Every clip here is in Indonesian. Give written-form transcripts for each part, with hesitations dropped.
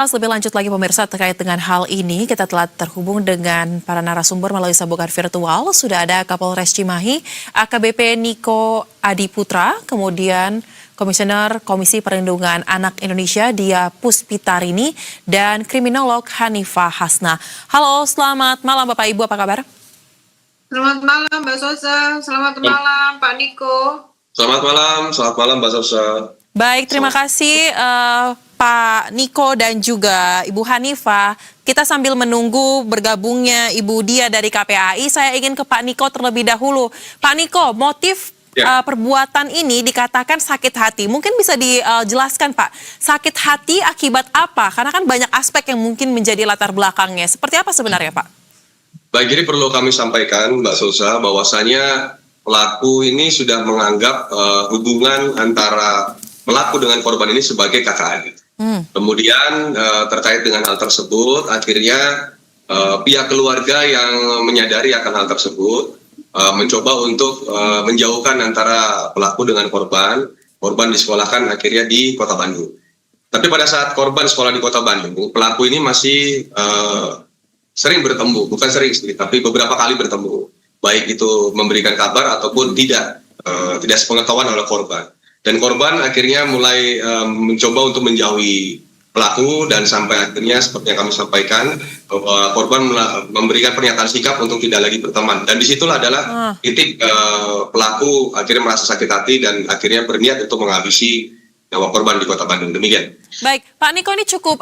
Lebih lanjut lagi pemirsa terkait dengan hal ini, kita telah terhubung dengan para narasumber melalui sambungan virtual. Sudah ada Kapolres Cimahi, AKBP Niko Adiputra, kemudian Komisioner Komisi Perlindungan Anak Indonesia Dia Puspitarini, dan Kriminolog Hanifah Hasna. Halo, selamat malam Bapak Ibu, apa kabar? Selamat malam Mbak Sosa, selamat malam Pak Niko. Selamat malam Mbak Sosa. Baik, terima kasih Pak Niko dan juga Ibu Hanifah. Kita sambil menunggu bergabungnya Ibu Dia dari KPAI, saya ingin ke Pak Niko terlebih dahulu. Pak Niko, motif perbuatan ini dikatakan sakit hati. Mungkin bisa dijelaskan Pak, sakit hati akibat apa? Karena kan banyak aspek yang mungkin menjadi latar belakangnya. Seperti apa sebenarnya Pak? Baik, jadi perlu kami sampaikan Mbak Sosa bahwasanya pelaku ini sudah menganggap hubungan antara pelaku dengan korban ini sebagai kakak adik. Kemudian terkait dengan hal tersebut, akhirnya pihak keluarga yang menyadari akan hal tersebut mencoba untuk menjauhkan antara pelaku dengan korban. Korban disekolahkan akhirnya di Kota Bandung. Tapi pada saat korban sekolah di Kota Bandung, pelaku ini masih sering bertemu, bukan sering sih, tapi beberapa kali bertemu. Baik itu memberikan kabar ataupun tidak sepengetahuan oleh korban. Dan korban akhirnya mulai mencoba untuk menjauhi pelaku dan sampai akhirnya seperti yang kami sampaikan bahwa korban memberikan pernyataan sikap untuk tidak lagi berteman. Dan disitulah adalah titik pelaku akhirnya merasa sakit hati dan akhirnya berniat untuk menghabisi nyawa korban di Kota Bandung. Demikian. Baik, Pak Niko, ini cukup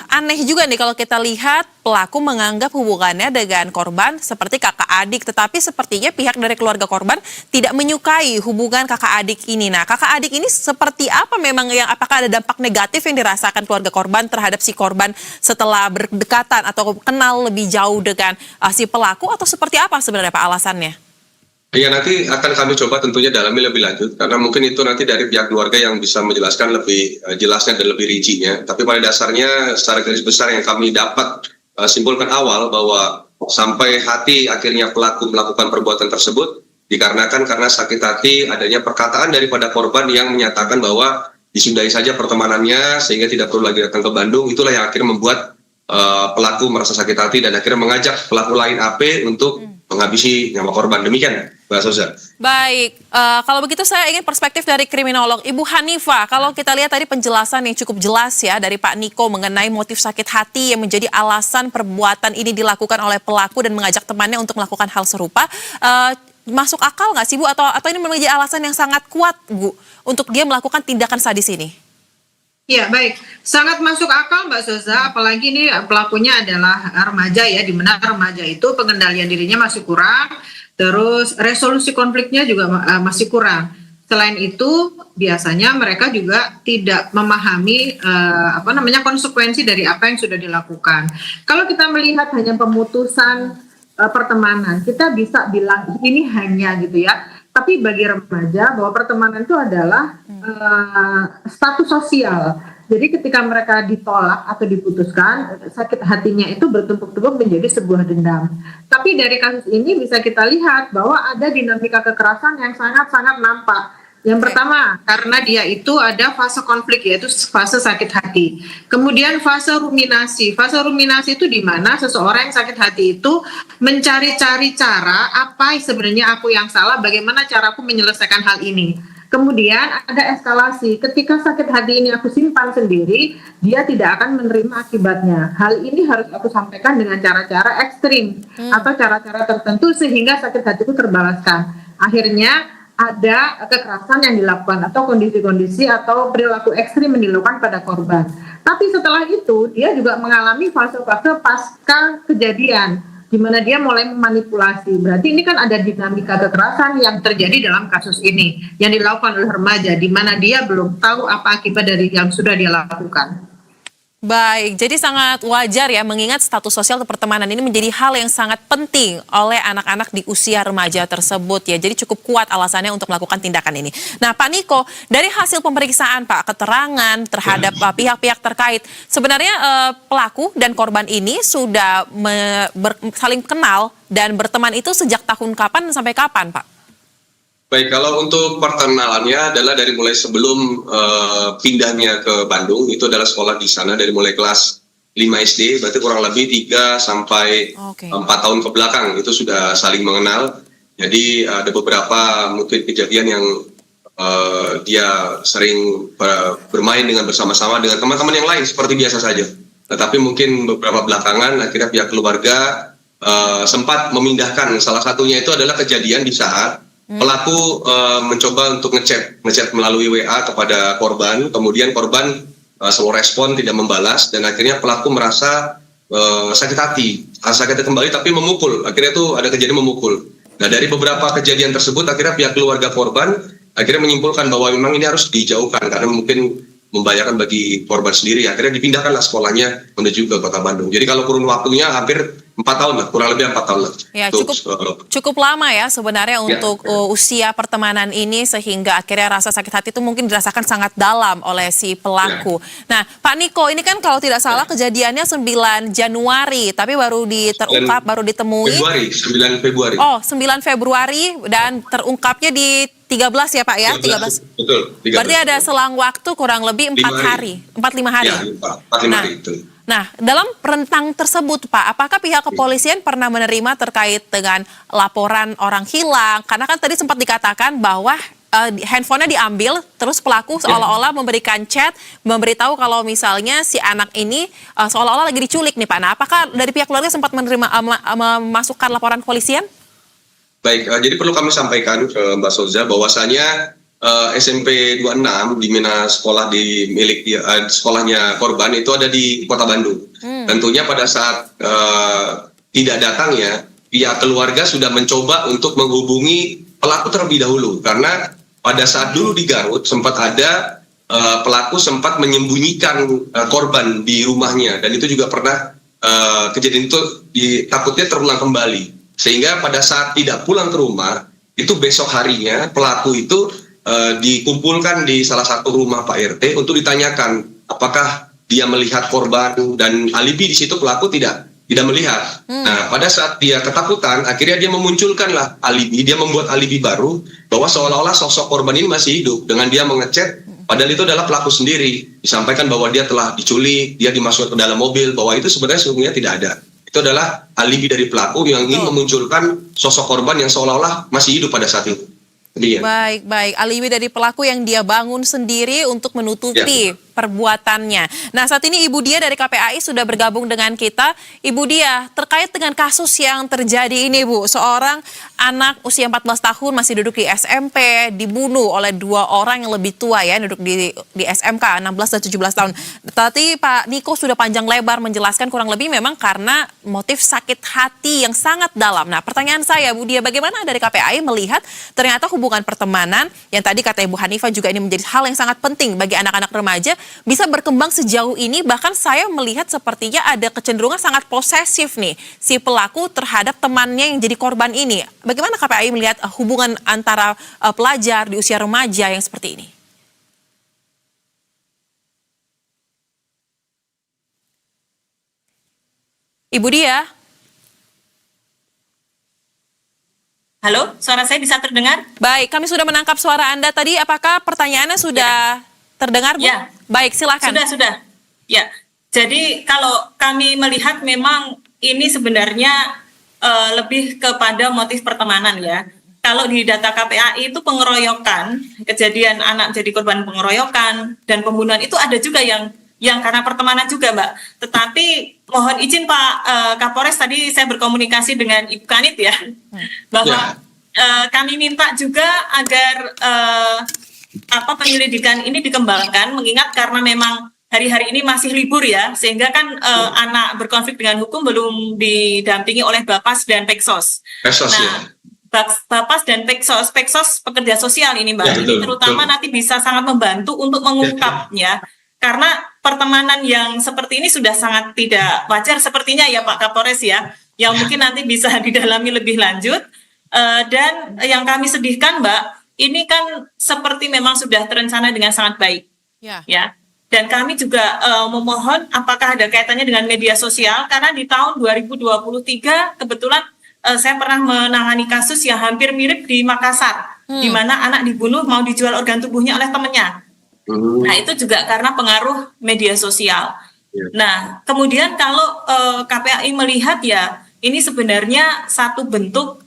aneh juga nih kalau kita lihat pelaku menganggap hubungannya dengan korban seperti kakak adik, tetapi sepertinya pihak dari keluarga korban tidak menyukai hubungan kakak adik ini. Nah, kakak adik ini seperti apa memang, apakah ada dampak negatif yang dirasakan keluarga korban terhadap si korban setelah berdekatan atau kenal lebih jauh dengan si pelaku, atau seperti apa sebenarnya Pak alasannya? Ya, nanti akan kami coba tentunya dalami lebih lanjut, karena mungkin itu nanti dari pihak keluarga yang bisa menjelaskan lebih jelasnya dan lebih rincinya. Tapi pada dasarnya secara garis besar yang kami dapat simpulkan awal bahwa sampai hati akhirnya pelaku melakukan perbuatan tersebut dikarenakan karena sakit hati adanya perkataan daripada korban yang menyatakan bahwa disudahi saja pertemanannya sehingga tidak perlu lagi datang ke Bandung. Itulah yang akhirnya membuat pelaku merasa sakit hati dan akhirnya mengajak pelaku lain AP untuk menghabisi nyawa korban. Demikian, Mbak Sosa. Baik, kalau begitu saya ingin perspektif dari kriminolog Ibu Hanifah. Kalau kita lihat tadi penjelasan yang cukup jelas ya dari Pak Niko mengenai motif sakit hati yang menjadi alasan perbuatan ini dilakukan oleh pelaku dan mengajak temannya untuk melakukan hal serupa. Masuk akal nggak sih Bu? Atau ini menjadi alasan yang sangat kuat Bu untuk dia melakukan tindakan sadis ini? Ya, baik. Sangat masuk akal Mbak Sosa, apalagi ini pelakunya adalah remaja ya, di mana remaja itu pengendalian dirinya masih kurang, terus resolusi konfliknya juga masih kurang. Selain itu, biasanya mereka juga tidak memahami konsekuensi dari apa yang sudah dilakukan. Kalau kita melihat hanya pemutusan pertemanan, kita bisa bilang ini hanya gitu ya. Tapi bagi remaja bahwa pertemanan itu adalah status sosial. Jadi ketika mereka ditolak atau diputuskan, sakit hatinya itu bertumpuk-tumpuk menjadi sebuah dendam. Tapi dari kasus ini bisa kita lihat bahwa ada dinamika kekerasan yang sangat-sangat nampak. Yang pertama, karena dia itu ada fase konflik, yaitu fase sakit hati. Kemudian fase ruminasi. Fase ruminasi itu di mana seseorang yang sakit hati itu mencari-cari cara apa sebenarnya aku yang salah, bagaimana caraku menyelesaikan hal ini. Kemudian ada eskalasi. Ketika sakit hati ini aku simpan sendiri, dia tidak akan menerima akibatnya. Hal ini harus aku sampaikan dengan cara-cara ekstrim atau cara-cara tertentu sehingga sakit hatiku terbalaskan. Akhirnya ada kekerasan yang dilakukan atau kondisi-kondisi atau perilaku ekstrim yang dilakukan pada korban. Tapi setelah itu dia juga mengalami fase-fase pasca kejadian di mana dia mulai memanipulasi. Berarti ini kan ada dinamika kekerasan yang terjadi dalam kasus ini yang dilakukan oleh remaja di mana dia belum tahu apa akibat dari yang sudah dia lakukan. Baik, jadi sangat wajar ya mengingat status sosial atau pertemanan ini menjadi hal yang sangat penting oleh anak-anak di usia remaja tersebut ya. Jadi cukup kuat alasannya untuk melakukan tindakan ini. Nah Pak Niko, dari hasil pemeriksaan Pak, keterangan terhadap pihak-pihak terkait, sebenarnya pelaku dan korban ini sudah saling kenal dan berteman itu sejak tahun kapan sampai kapan Pak? Baik, kalau untuk perkenalannya adalah dari mulai sebelum pindahnya ke Bandung, itu adalah sekolah di sana dari mulai kelas 5 SD, berarti kurang lebih 3 sampai Oke. 4 tahun ke belakang itu sudah saling mengenal. Jadi ada beberapa mungkin kejadian yang dia sering bermain dengan bersama-sama dengan teman-teman yang lain seperti biasa saja. Tetapi mungkin beberapa belakangan akhirnya pihak keluarga sempat memindahkan. Salah satunya itu adalah kejadian di saat pelaku mencoba untuk ngechat melalui WA kepada korban, kemudian korban slow respon, tidak membalas, dan akhirnya pelaku merasa sakit hati kembali tapi memukul. Akhirnya itu ada kejadian memukul. Nah, dari beberapa kejadian tersebut akhirnya pihak keluarga korban akhirnya menyimpulkan bahwa memang ini harus dijauhkan karena mungkin membahayakan bagi korban sendiri. Akhirnya dipindahkanlah sekolahnya menuju ke Kota Bandung. Jadi kalau kurun waktunya hampir 4 tahun lah, kurang lebih 4 tahun lah. Ya, cukup lama ya sebenarnya untuk usia pertemanan ini, sehingga akhirnya rasa sakit hati itu mungkin dirasakan sangat dalam oleh si pelaku. Nah, Pak Niko, ini kan kalau tidak salah kejadiannya 9 Januari, tapi baru terungkap, baru ditemui. 9 Februari. Oh, 9 Februari dan terungkapnya di 13 ya Pak ya? 13. Betul. 13. Berarti ada selang waktu kurang lebih 4 hari. 4-5 hari. Ya, 4-5 hari itu. Nah, dalam rentang tersebut Pak, apakah pihak kepolisian pernah menerima terkait dengan laporan orang hilang? Karena kan tadi sempat dikatakan bahwa handphonenya diambil, terus pelaku seolah-olah memberikan chat, memberitahu kalau misalnya si anak ini seolah-olah lagi diculik nih Pak. Nah, apakah dari pihak keluarga sempat menerima memasukkan laporan kepolisian? Baik, jadi perlu kami sampaikan ke Mbak Soza bahwasanya SMP 26 di mana sekolah sekolahnya korban itu ada di Kota Bandung. Tentunya pada saat tidak datangnya, pihak keluarga sudah mencoba untuk menghubungi pelaku terlebih dahulu, karena pada saat dulu di Garut sempat ada pelaku sempat menyembunyikan korban di rumahnya, dan itu juga pernah kejadian itu takutnya terulang kembali. Sehingga pada saat tidak pulang ke rumah, itu besok harinya pelaku itu dikumpulkan di salah satu rumah Pak RT untuk ditanyakan apakah dia melihat korban, dan alibi di situ pelaku tidak melihat. Nah, pada saat dia ketakutan, akhirnya dia memunculkanlah alibi, dia membuat alibi baru bahwa seolah-olah sosok korban ini masih hidup dengan dia mengechat, padahal itu adalah pelaku sendiri. Disampaikan bahwa dia telah diculik, dia dimasukkan ke dalam mobil, bahwa itu sebenarnya tidak ada. Itu adalah alibi dari pelaku yang ingin memunculkan sosok korban yang seolah-olah masih hidup pada saat itu. Baik. Alibi dari pelaku yang dia bangun sendiri untuk menutupi perbuatannya. Nah, saat ini Ibu Dia dari KPAI sudah bergabung dengan kita. Ibu Dia, terkait dengan kasus yang terjadi ini Bu, seorang anak usia 14 tahun masih duduk di SMP, dibunuh oleh 2 orang yang lebih tua ya, duduk di SMK 16 dan 17 tahun. Tadi Pak Niko sudah panjang lebar menjelaskan kurang lebih memang karena motif sakit hati yang sangat dalam. Nah, pertanyaan saya Bu Dia, bagaimana dari KPAI melihat ternyata hubungan pertemanan yang tadi kata Ibu Hanifah juga ini menjadi hal yang sangat penting bagi anak-anak remaja bisa berkembang sejauh ini, bahkan saya melihat sepertinya ada kecenderungan sangat posesif nih si pelaku terhadap temannya yang jadi korban ini. Bagaimana KPAI melihat hubungan antara pelajar di usia remaja yang seperti ini? Ibu Dia. Halo, suara saya bisa terdengar? Baik, kami sudah menangkap suara Anda tadi. Apakah pertanyaannya sudah terdengar, Bu? Ya. Baik, silakan. Sudah. Ya, jadi kalau kami melihat memang ini sebenarnya lebih kepada motif pertemanan ya. Kalau di data KPAI itu pengeroyokan, kejadian anak jadi korban pengeroyokan dan pembunuhan itu ada juga yang karena pertemanan juga, Mbak. Tetapi mohon izin Pak Kapolres, tadi saya berkomunikasi dengan Ibu Kanit ya, bahwa kami minta juga agar penyelidikan ini dikembangkan, mengingat karena memang hari-hari ini masih libur ya, sehingga kan anak berkonflik dengan hukum belum didampingi oleh Bapas dan Peksos. Bapas dan Peksos pekerja sosial ini Mbak, ini terutama nanti bisa sangat membantu untuk mengungkapnya. Karena pertemanan yang seperti ini sudah sangat tidak wajar sepertinya ya Pak Kapolres ya, yang mungkin nanti bisa didalami lebih lanjut. Dan yang kami sedihkan Mbak, ini kan seperti memang sudah terencana dengan sangat baik. Ya. Dan kami juga memohon apakah ada kaitannya dengan media sosial, karena di tahun 2023 kebetulan saya pernah menangani kasus yang hampir mirip di Makassar, di mana anak dibunuh mau dijual organ tubuhnya oleh temannya. Nah, itu juga karena pengaruh media sosial. Nah, kemudian kalau KPAI melihat ya, ini sebenarnya satu bentuk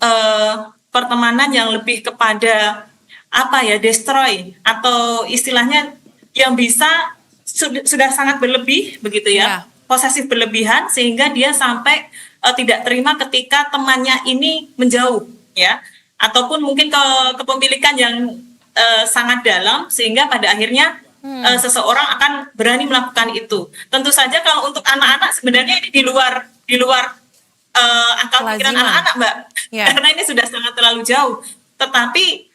pertemanan yang lebih kepada apa ya, destroy, atau istilahnya yang bisa sudah sangat berlebih begitu ya, posesif berlebihan, sehingga dia sampai tidak terima ketika temannya ini menjauh ya, ataupun mungkin kepemilikan yang sangat dalam, sehingga pada akhirnya seseorang akan berani melakukan itu. Tentu saja kalau untuk anak-anak sebenarnya ini di luar akal pikiran anak-anak, Mbak, karena ini sudah sangat terlalu jauh. Tetapi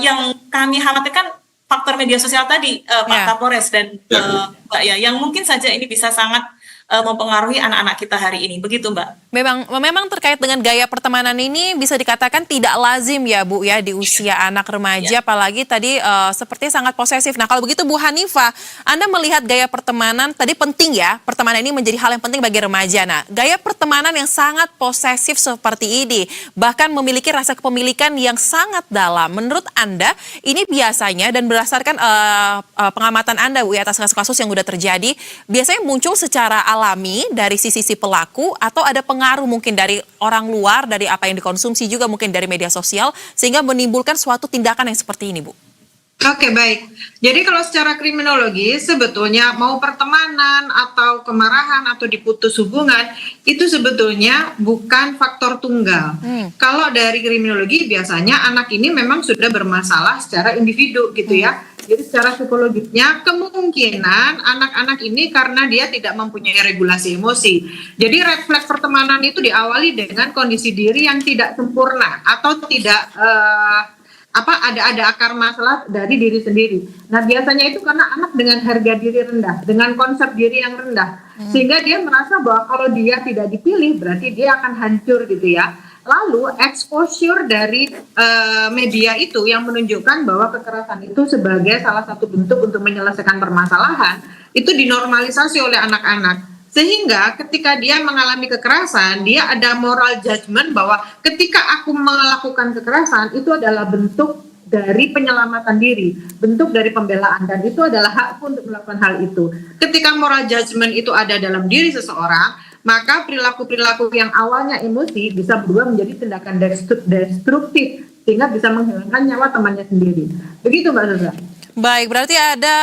yang kami khawatirkan faktor media sosial tadi, Pak Kapolres dan Mbak ya, yang mungkin saja ini bisa sangat mempengaruhi anak-anak kita hari ini, begitu Mbak? Memang terkait dengan gaya pertemanan ini bisa dikatakan tidak lazim ya Bu ya di usia anak remaja, apalagi tadi seperti sangat posesif. Nah kalau begitu Bu Hanifah, Anda melihat gaya pertemanan tadi penting ya, pertemanan ini menjadi hal yang penting bagi remaja. Nah gaya pertemanan yang sangat posesif seperti ini, bahkan memiliki rasa kepemilikan yang sangat dalam, menurut Anda ini biasanya dan berdasarkan pengamatan Anda Bu ya atas kasus-kasus yang sudah terjadi, biasanya muncul secara alami dari sisi pelaku atau ada pengaruh mungkin dari orang luar, dari apa yang dikonsumsi juga mungkin dari media sosial sehingga menimbulkan suatu tindakan yang seperti ini Bu? Oke, baik. Jadi kalau secara kriminologi sebetulnya mau pertemanan atau kemarahan atau diputus hubungan itu sebetulnya bukan faktor tunggal. Kalau dari kriminologi biasanya anak ini memang sudah bermasalah secara individu gitu ya. Jadi secara psikologisnya kemungkinan anak-anak ini karena dia tidak mempunyai regulasi emosi. Jadi red flag pertemanan itu diawali dengan kondisi diri yang tidak sempurna atau tidak ada akar masalah dari diri sendiri. Nah biasanya itu karena anak dengan harga diri rendah, dengan konsep diri yang rendah, sehingga dia merasa bahwa kalau dia tidak dipilih berarti dia akan hancur gitu ya. Lalu exposure dari media itu yang menunjukkan bahwa kekerasan itu sebagai salah satu bentuk untuk menyelesaikan permasalahan itu dinormalisasi oleh anak-anak. Sehingga ketika dia mengalami kekerasan, dia ada moral judgment bahwa ketika aku melakukan kekerasan itu adalah bentuk dari penyelamatan diri, bentuk dari pembelaan, dan itu adalah hakku untuk melakukan hal itu. Ketika moral judgment itu ada dalam diri seseorang, maka perilaku-perilaku yang awalnya emosi bisa berubah menjadi tindakan destruktif sehingga bisa menghilangkan nyawa temannya sendiri. Begitu Mbak Zuza. Baik, berarti ada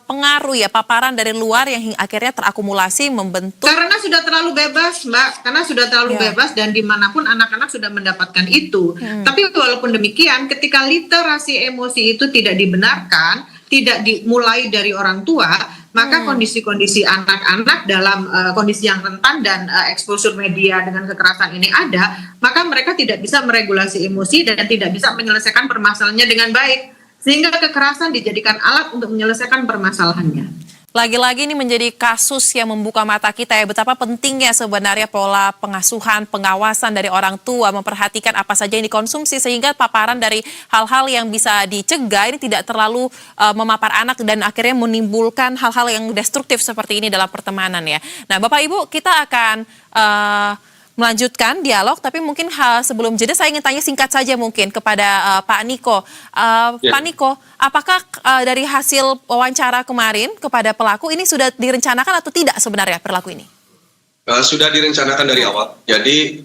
pengaruh ya, paparan dari luar yang akhirnya terakumulasi membentuk. Karena sudah terlalu bebas Mbak, karena sudah terlalu bebas dan dimanapun anak-anak sudah mendapatkan itu. Tapi walaupun demikian ketika literasi emosi itu tidak dibenarkan, tidak dimulai dari orang tua, maka kondisi-kondisi anak-anak dalam kondisi yang rentan dan exposure media dengan kekerasan ini ada, maka mereka tidak bisa meregulasi emosi dan tidak bisa menyelesaikan permasalahannya dengan baik, sehingga kekerasan dijadikan alat untuk menyelesaikan permasalahannya. Lagi-lagi ini menjadi kasus yang membuka mata kita ya, betapa pentingnya sebenarnya pola pengasuhan, pengawasan dari orang tua, memperhatikan apa saja yang dikonsumsi sehingga paparan dari hal-hal yang bisa dicegah ini tidak terlalu memapar anak dan akhirnya menimbulkan hal-hal yang destruktif seperti ini dalam pertemanan ya. Nah Bapak Ibu, kita akan melanjutkan dialog, tapi mungkin sebelum jeda saya ingin tanya singkat saja mungkin kepada Pak Niko. Pak Niko, apakah dari hasil wawancara kemarin kepada pelaku ini sudah direncanakan atau tidak sebenarnya perilaku ini? Sudah direncanakan dari awal. Jadi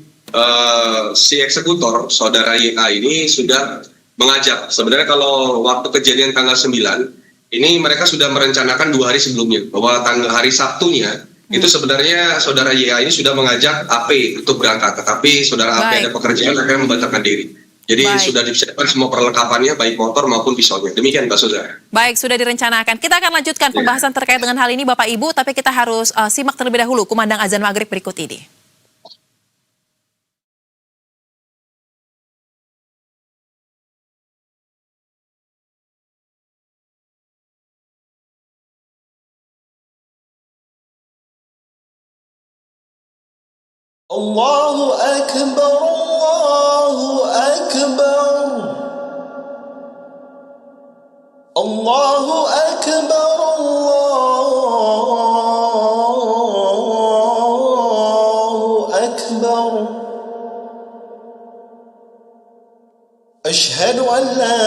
si eksekutor, saudara YA ini sudah mengajak. Sebenarnya kalau waktu kejadian tanggal 9, ini mereka sudah merencanakan 2 hari sebelumnya, bahwa hari Sabtunya, itu sebenarnya saudara YA ini sudah mengajak AP untuk berangkat, tetapi saudara AP ada pekerjaan akhirnya membatalkan diri. Jadi sudah disiapkan semua perlengkapannya baik motor maupun pisaunya. Demikian Mbak Saudara. Baik, sudah direncanakan. Kita akan lanjutkan pembahasan terkait dengan hal ini Bapak Ibu, tapi kita harus simak terlebih dahulu kumandang azan maghrib berikut ini. Allahu Akbar, Allahu Akbar, Allahu Akbar, Allahu Akbar. أشهد أن لا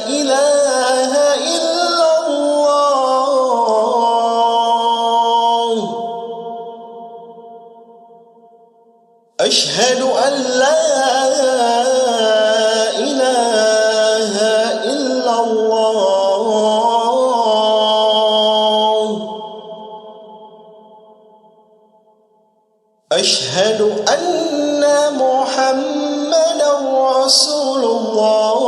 إله إلا الله أشهد أن لا إله إلا الله أشهد أن محمدا رسول الله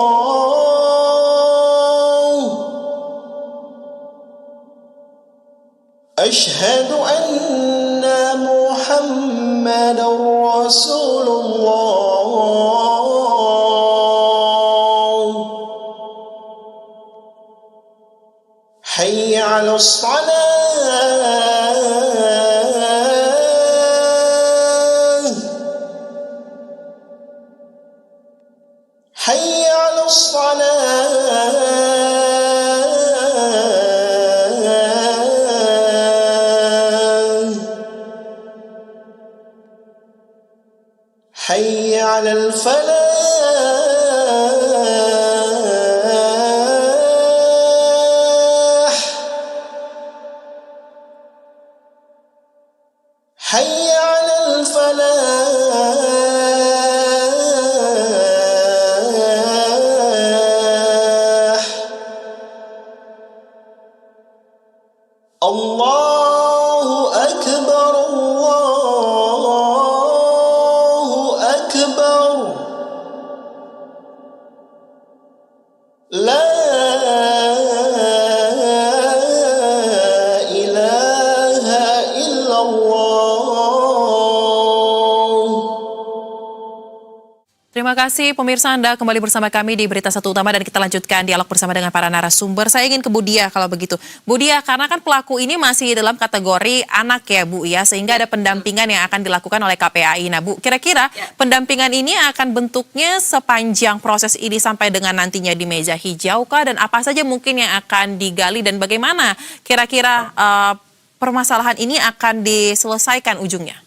أشهد أن محمدا رسول الله حي على الصلاة حي على الصلاة حي على الفلاح حي على الفلاح الله أكبر الله أكبر لا إله إلا الله. Terima kasih pemirsa, Anda kembali bersama kami di Berita Satu Utama dan kita lanjutkan dialog bersama dengan para narasumber. Saya ingin ke Bu Dia kalau begitu. Bu Dia, karena kan pelaku ini masih dalam kategori anak ya Bu ya, sehingga ada pendampingan yang akan dilakukan oleh KPAI. Nah Bu, kira-kira pendampingan ini akan bentuknya sepanjang proses ini sampai dengan nantinya di meja hijau kah, dan apa saja mungkin yang akan digali dan bagaimana kira-kira permasalahan ini akan diselesaikan ujungnya?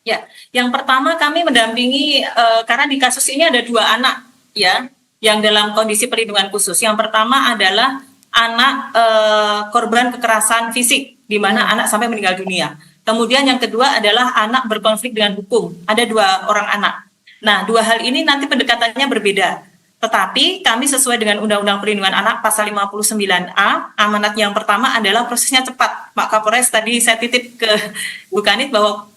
Ya, yang pertama kami mendampingi karena di kasus ini ada 2 anak ya yang dalam kondisi perlindungan khusus. Yang pertama adalah anak korban kekerasan fisik, di mana anak sampai meninggal dunia. Kemudian yang kedua adalah anak berkonflik dengan hukum. Ada 2 orang anak. Nah, 2 hal ini nanti pendekatannya berbeda. Tetapi kami sesuai dengan Undang-Undang Perlindungan Anak pasal 59A, amanat yang pertama adalah prosesnya cepat. Pak Kapolres tadi saya titip ke Bu Kanit bahwa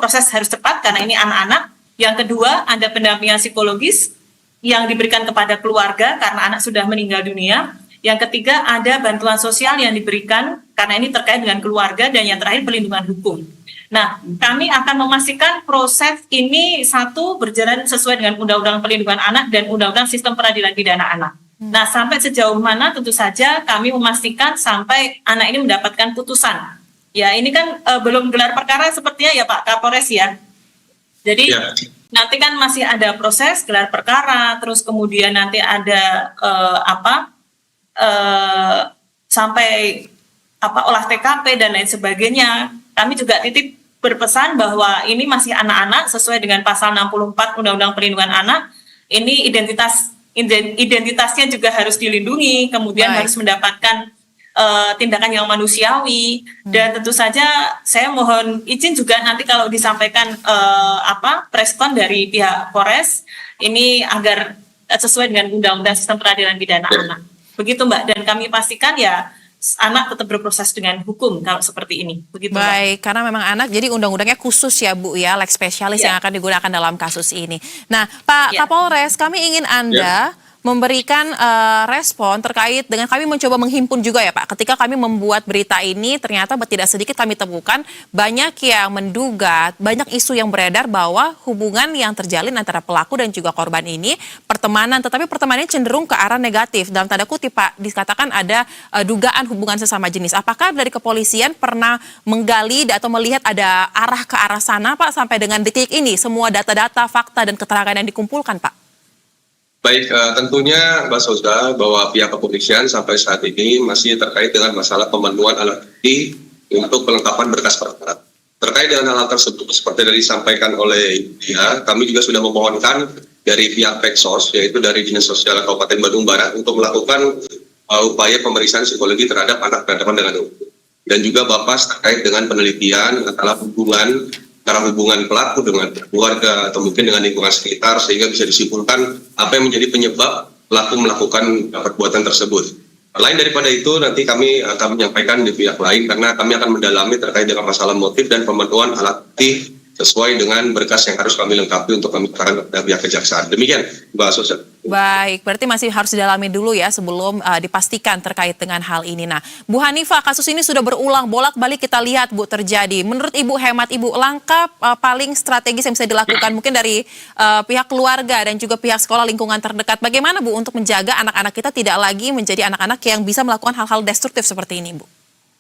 proses harus cepat karena ini anak-anak. Yang kedua ada pendampingan psikologis yang diberikan kepada keluarga karena anak sudah meninggal dunia. Yang ketiga ada bantuan sosial yang diberikan karena ini terkait dengan keluarga, dan yang terakhir perlindungan hukum. Nah, kami akan memastikan proses ini satu berjalan sesuai dengan Undang-Undang Perlindungan Anak dan Undang-Undang Sistem Peradilan Pidana Anak. Nah, sampai sejauh mana tentu saja kami memastikan sampai anak ini mendapatkan putusan. Ya, ini kan belum gelar perkara sepertinya ya Pak Kapolres ya. Jadi nanti kan masih ada proses gelar perkara, terus kemudian nanti ada sampai olah TKP dan lain sebagainya. Kami juga titip berpesan bahwa ini masih anak-anak sesuai dengan pasal 64 Undang-Undang Perlindungan Anak. Ini identitasnya juga harus dilindungi, kemudian harus mendapatkan tindakan yang manusiawi. Dan tentu saja saya mohon izin juga nanti kalau disampaikan preskon dari pihak Polres ini agar sesuai dengan Undang-Undang Sistem Peradilan Pidana Anak. Begitu Mbak, dan kami pastikan ya anak tetap berproses dengan hukum kalau seperti ini. Begitu, baik, Mbak. Karena memang anak jadi undang-undangnya khusus ya Bu ya, lex spesialis yang akan digunakan dalam kasus ini. Nah Pak Kapolres, kami ingin Anda memberikan respon terkait dengan kami mencoba menghimpun juga ya Pak. Ketika kami membuat berita ini ternyata tidak sedikit kami temukan banyak yang menduga, banyak isu yang beredar bahwa hubungan yang terjalin antara pelaku dan juga korban ini pertemanan, tetapi pertemanannya cenderung ke arah negatif. Dalam tanda kutip Pak, dikatakan ada dugaan hubungan sesama jenis. Apakah dari kepolisian pernah menggali atau melihat ada arah ke arah sana Pak sampai dengan detik ini semua data-data, fakta dan keterangan yang dikumpulkan Pak? Baik, tentunya Mbak Soza bahwa pihak kepolisian sampai saat ini masih terkait dengan masalah pemenuhan alat bukti untuk pelengkapan berkas perkara. Terkait dengan hal tersebut, seperti yang disampaikan oleh dia, kami juga sudah memohonkan dari pihak Peksos, yaitu dari Dinas Sosial Kabupaten Bandung Barat, untuk melakukan upaya pemeriksaan psikologi terhadap anak berhadapan dengan hukum. Dan juga Bapas terkait dengan penelitian antara hubungan pelaku dengan keluarga atau mungkin dengan lingkungan sekitar, sehingga bisa disimpulkan apa yang menjadi penyebab pelaku melakukan perbuatan tersebut. Lain daripada itu, nanti kami akan menyampaikan di pihak lain karena kami akan mendalami terkait dengan masalah motif dan pemenuhan alat bukti sesuai dengan berkas yang harus kami lengkapi untuk kami serahkan kepada pihak kejaksaan. Demikian, Mbak Sosa. Baik, berarti masih harus didalami dulu ya sebelum dipastikan terkait dengan hal ini. Nah, Bu Hanifah, kasus ini sudah berulang bolak-balik kita lihat Bu terjadi. Menurut Ibu, hemat Ibu, langkah paling strategis yang bisa dilakukan mungkin dari pihak keluarga dan juga pihak sekolah lingkungan terdekat. Bagaimana Bu untuk menjaga anak-anak kita tidak lagi menjadi anak-anak yang bisa melakukan hal-hal destruktif seperti ini, Bu?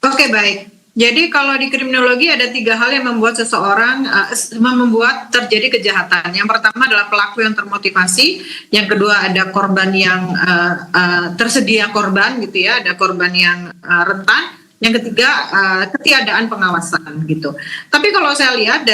Oke, baik. Jadi kalau di kriminologi ada 3 hal yang membuat seseorang membuat terjadi kejahatan. Yang pertama adalah pelaku yang termotivasi, yang kedua ada korban yang tersedia korban gitu ya, ada korban yang rentan, yang ketiga ketiadaan pengawasan gitu. Tapi kalau saya lihat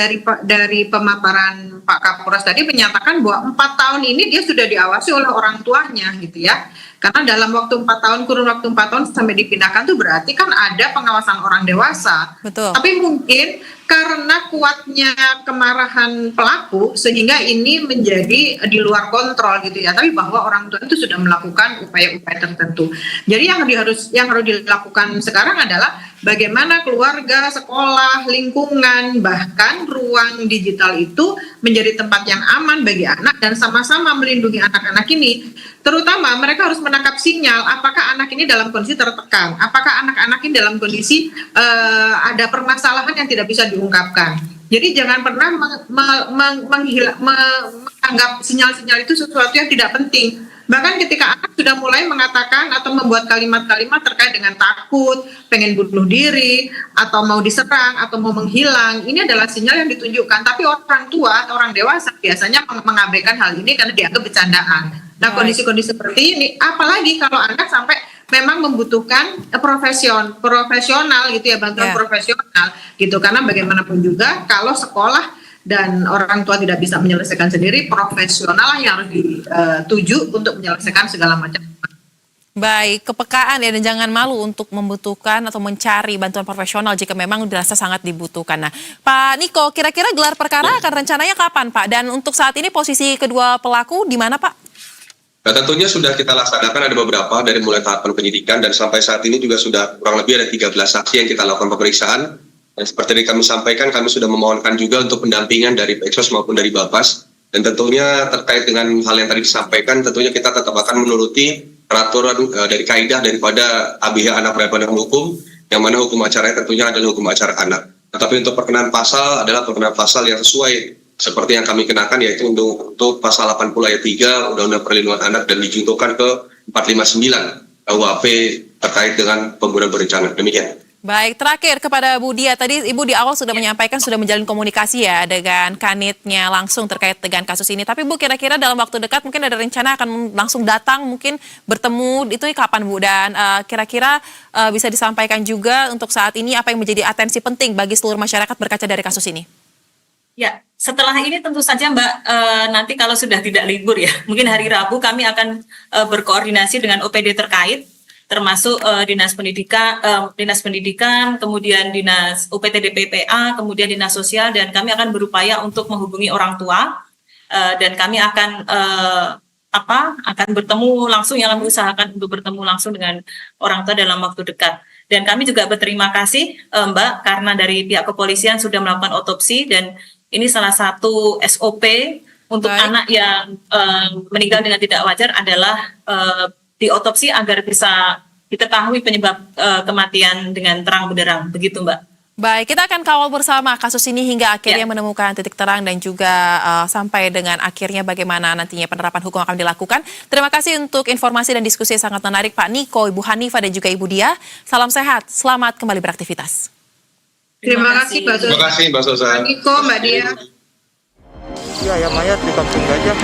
dari pemaparan Pak Kapolres tadi menyatakan bahwa 4 tahun ini dia sudah diawasi oleh orang tuanya gitu ya. Karena dalam waktu 4 tahun, kurun waktu 4 tahun sampai dipindahkan itu berarti kan ada pengawasan orang dewasa. Betul. Tapi mungkin karena kuatnya kemarahan pelaku sehingga ini menjadi di luar kontrol gitu ya. Tapi bahwa orang tua itu sudah melakukan upaya-upaya tertentu. Jadi yang harus dilakukan sekarang adalah bagaimana keluarga, sekolah, lingkungan, bahkan ruang digital itu menjadi tempat yang aman bagi anak dan sama-sama melindungi anak-anak ini. Terutama mereka harus menangkap sinyal apakah anak ini dalam kondisi tertekan, apakah anak-anak ini dalam kondisi ada permasalahan yang tidak bisa diungkapkan. Jadi jangan pernah menganggap sinyal-sinyal itu sesuatu yang tidak penting. Bahkan ketika anak sudah mulai mengatakan atau membuat kalimat-kalimat terkait dengan takut, pengen bunuh diri, atau mau diserang, atau mau menghilang, ini adalah sinyal yang ditunjukkan. Tapi orang tua atau orang dewasa biasanya mengabaikan hal ini karena dianggap bercandaan. Nah, kondisi-kondisi seperti ini, apalagi kalau anak sampai memang membutuhkan profesional gitu ya, bantuan profesional gitu. Karena bagaimanapun juga kalau sekolah dan orang tua tidak bisa menyelesaikan sendiri, profesional yang harus dituju untuk menyelesaikan segala macam. Baik, kepekaan ya, dan jangan malu untuk membutuhkan atau mencari bantuan profesional jika memang dirasa sangat dibutuhkan. Nah, Pak Niko, kira-kira gelar perkara akan rencananya kapan, Pak? Dan untuk saat ini posisi kedua pelaku di mana, Pak? Nah, tentunya sudah kita laksanakan ada beberapa dari mulai tahapan penyidikan dan sampai saat ini juga sudah kurang lebih ada 13 saksi yang kita lakukan pemeriksaan. Dan seperti yang kami sampaikan, kami sudah memohonkan juga untuk pendampingan dari Peksos maupun dari Bapas. Dan tentunya terkait dengan hal yang tadi disampaikan, tentunya kita tetap akan menuruti peraturan dari kaidah daripada ABH anak berhadapan dengan hukum, yang mana hukum acaranya tentunya adalah hukum acara anak. Tetapi untuk perkenaan pasal adalah perkenaan pasal yang sesuai seperti yang kami kenakan, yaitu untuk pasal 80 ayat 3 Undang-Undang Perlindungan Anak dan dijuntukan ke 459 KUHP terkait dengan pembunuhan berencana. Demikian. Baik, terakhir kepada Bu Dia. Tadi Ibu di awal sudah menyampaikan sudah menjalin komunikasi ya dengan kanitnya langsung terkait dengan kasus ini. Tapi Bu, kira-kira dalam waktu dekat mungkin ada rencana akan langsung datang, mungkin bertemu, itu kapan Bu? Dan kira-kira bisa disampaikan juga untuk saat ini apa yang menjadi atensi penting bagi seluruh masyarakat berkaca dari kasus ini? Ya, setelah ini tentu saja Mbak, nanti kalau sudah tidak libur ya, mungkin hari Rabu kami akan berkoordinasi dengan OPD terkait, termasuk Dinas Pendidikan, kemudian Dinas UPTD PPA, kemudian Dinas Sosial, dan kami akan berupaya untuk menghubungi orang tua, dan kami akan bertemu langsung, yang kami usahakan untuk bertemu langsung dengan orang tua dalam waktu dekat. Dan kami juga berterima kasih Mbak, karena dari pihak kepolisian sudah melakukan otopsi, dan ini salah satu SOP untuk anak yang meninggal dengan tidak wajar adalah diotopsi agar bisa diketahui penyebab kematian dengan terang benderang. Begitu Mbak. Baik, kita akan kawal bersama kasus ini hingga akhirnya menemukan titik terang dan juga sampai dengan akhirnya bagaimana nantinya penerapan hukum akan dilakukan. Terima kasih untuk informasi dan diskusi yang sangat menarik Pak Niko, Ibu Hanifah dan juga Ibu Dia. Salam sehat, selamat kembali beraktivitas. Terima kasih Mbak Sosa. Terima kasih Mbak Sosa. Pak Niko, Mbak Dia. Ya, mayat di kampung gajah.